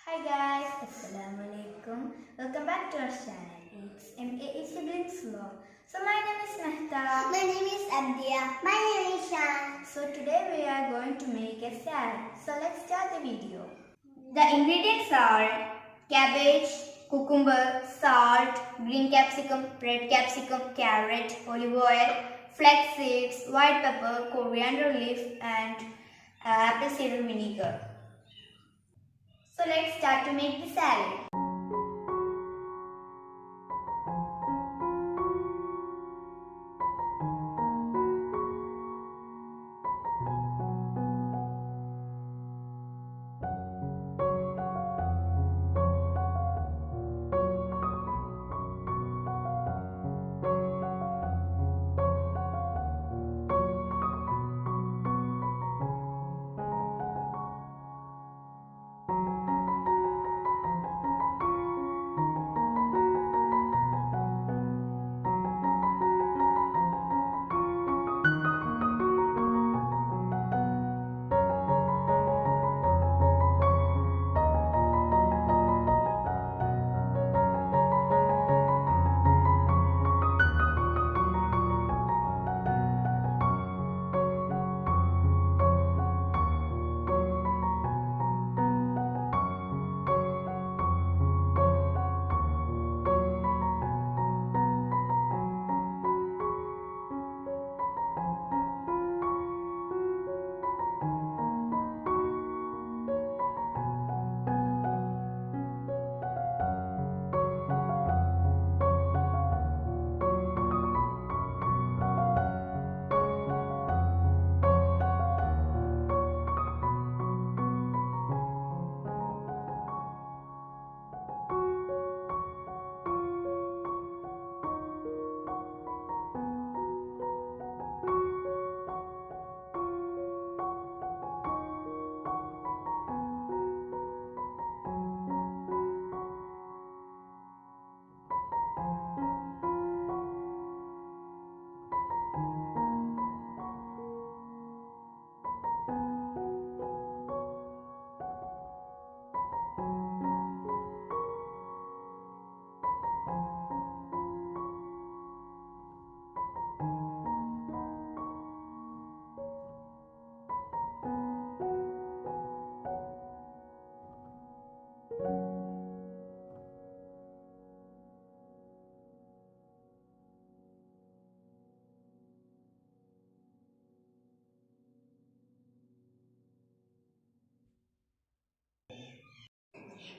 Hi guys, Assalamualaikum. Welcome back to our channel. It's MAEsiblingsvlog. So my name is Mehta. My name is Abdia. My name is Shan. So today we are going to make a salad. So let's start the video. The ingredients are cabbage, cucumber, salt, green capsicum, red capsicum, carrot, olive oil, flax seeds, white pepper, coriander leaf and apple cider vinegar. So let's start to make the salad.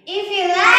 If you like